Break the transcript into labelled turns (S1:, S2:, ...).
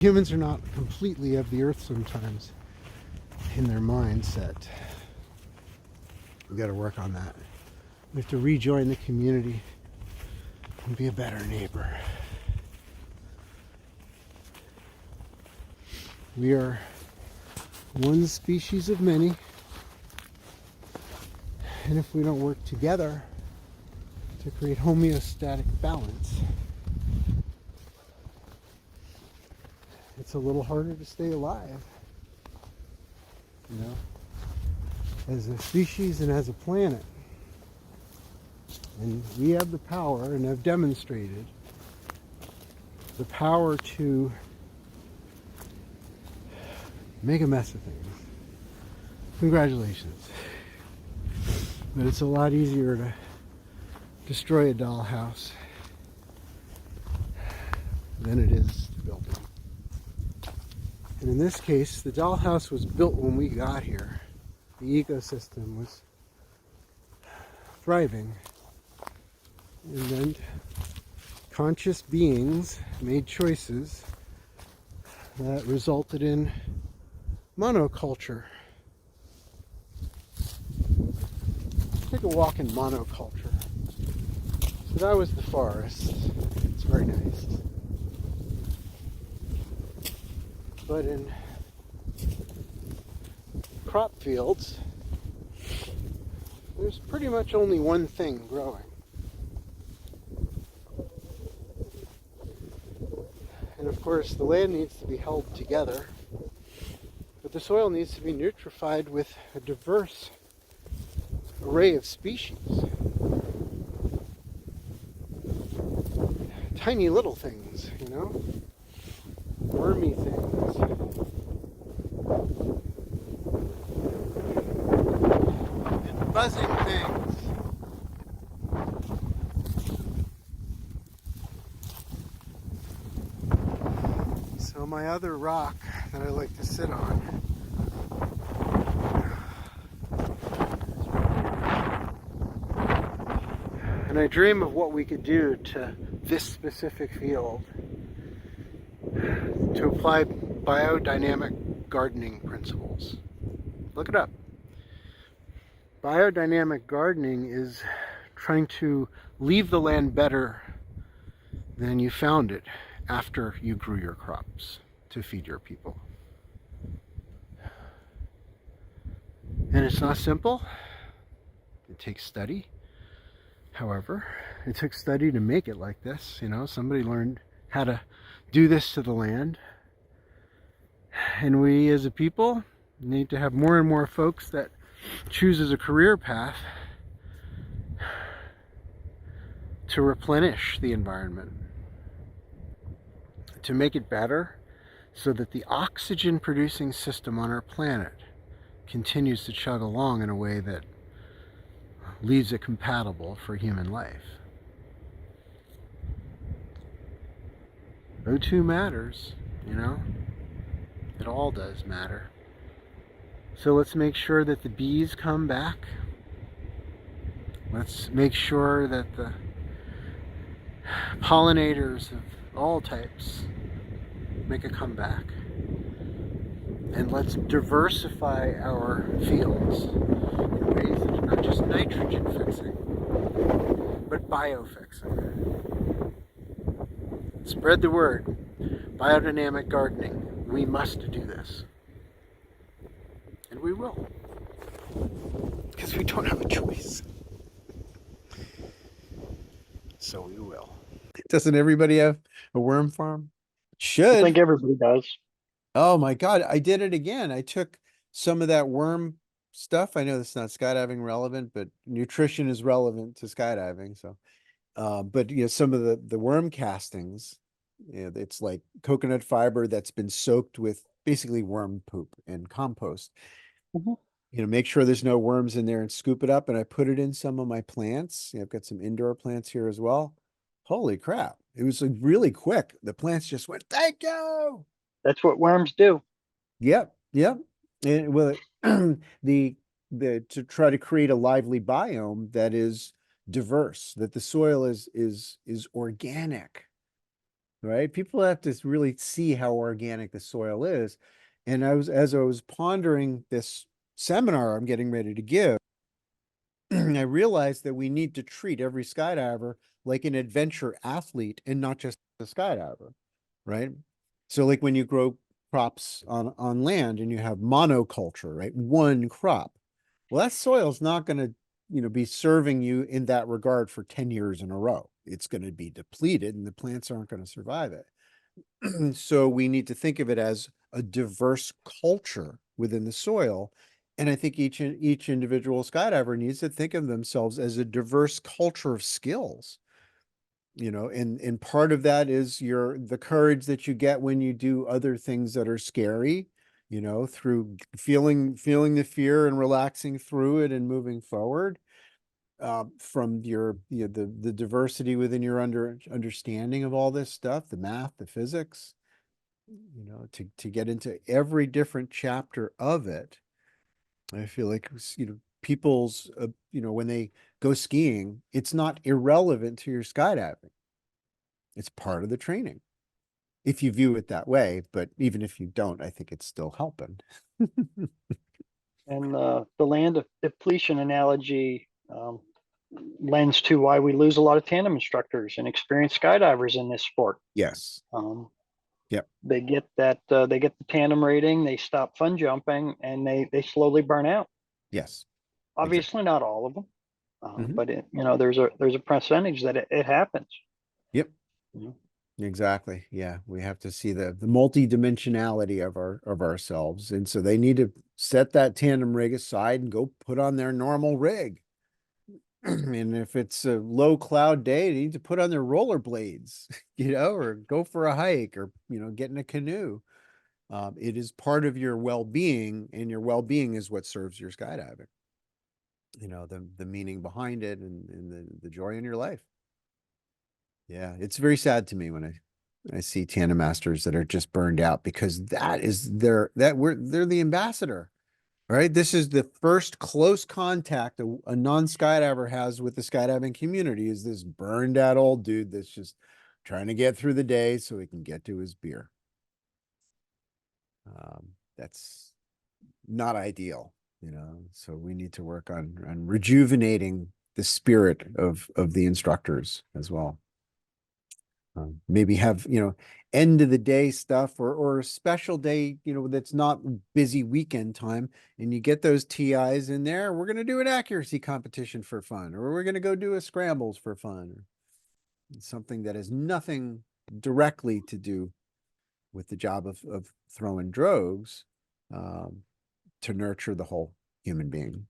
S1: Humans are not completely of the earth sometimes in their mindset. We've got to work on that. We have to rejoin the community and be a better neighbor. We are one species of many, and if we don't work together to create homeostatic balance, it's a little harder to stay alive, you know, as a species and as a planet. And we have the power, and have demonstrated the power to make a mess of things. Congratulations. But it's a lot easier to destroy a dollhouse than it is to build it. And in this case, the dollhouse was built when we got here. The ecosystem was thriving. And then conscious beings made choices that resulted in monoculture. Take a walk in monoculture. So that was the forest. It's very nice. But in crop fields, there's pretty much only one thing growing. And of course, the land needs to be held together, but the soil needs to be nutrified with a diverse array of species. Tiny little things, you know? Wormy things. And buzzing things. So my other rock that I like to sit on, and I dream of what we could do to this specific field to apply biodynamic gardening principles. Look it up. Biodynamic gardening is trying to leave the land better than you found it after you grew your crops to feed your people. And it's not simple. It takes study. However, it took study to make it like this. You know, somebody learned how to do this to the land. And we as a people need to have more and more folks that choose as a career path to replenish the environment, to make it better so that the oxygen producing system on our planet continues to chug along in a way that leaves it compatible for human life. O2 matters, you know? It all does matter. So let's make sure that the bees come back. Let's make sure that the pollinators of all types make a comeback. And let's diversify our fields in ways that are not just nitrogen fixing, but biofixing. Spread the word. Biodynamic gardening. We must do this. And we will. Because we don't have a choice. So we will. Doesn't everybody have a worm farm?
S2: I
S1: Should.
S2: think everybody does.
S1: Oh my God, I did it again. I took some of that worm stuff. I know that's not skydiving relevant, but nutrition is relevant to skydiving. So, but you know, some of the worm castings, you know, it's like coconut fiber that's been soaked with basically worm poop and compost.
S2: Mhm.
S1: You know, make sure there's no worms in there and scoop it up. And I put it in some of my plants. You know, I've got some indoor plants here as well. Holy crap. It was like really quick. The plants just went, thank you.
S2: That's what worms do.
S1: Yep, yep. And well, the to try to create a lively biome that is diverse, that the soil is organic. right? People have to really see how organic the soil is. And as I was pondering this seminar I'm getting ready to give, I realized that we need to treat every skydiver like an adventure athlete and not just a skydiver, right? So like when you grow crops on land and you have monoculture, right? One crop. Well, that soil's not going to, be serving you in that regard for 10 years in a row. It's going to be depleted and the plants aren't going to survive it. So we need to think of it as a diverse culture within the soil. And I think each individual skydiver needs to think of themselves as a diverse culture of skills. And part of that is the courage that you get when you do other things that are scary, through feeling the fear and relaxing through it and moving forward. From the diversity within your understanding of all this stuff, the math, the physics, to get into every different chapter of it. I feel like, people's, when they go skiing, it's not irrelevant to your skydiving. It's part of the training, if you view it that way. But even if you don't, I think it's still helping.
S2: And the land of depletion analogy lends to why we lose a lot of tandem instructors and experienced skydivers in this sport.
S1: Yes.
S2: Um,
S1: Yep.
S2: they get the tandem rating, they stop fun jumping, and they slowly burn out.
S1: Yes. Exactly.
S2: Obviously, not all of them,
S1: Hmm.
S2: but there's a percentage that it happens.
S1: Yep.
S2: You know?
S1: Exactly. Yeah. We have to see the multi-dimensionality of ourselves. And so they need to set that tandem rig aside and go put on their normal rig. And if it's a low cloud day, they need to put on their rollerblades, or go for a hike, or, get in a canoe. It is part of your well-being, and your well-being is what serves your skydiving. The meaning behind it, and the joy in your life. Yeah, it's very sad to me when I see tandem masters that are just burned out, because they're the ambassador. Right? This is the first close contact a non-skydiver has with the skydiving community, is this burned out old dude that's just trying to get through the day so he can get to his beer. That's not ideal, so we need to work on rejuvenating the spirit of the instructors as well. Maybe have, end of the day stuff, or a special day, that's not busy weekend time, and you get those TIs in there. We're going to do an accuracy competition for fun, or we're going to go do a scrambles for fun, or something that has nothing directly to do with the job of throwing drogues, um, to nurture the whole human being.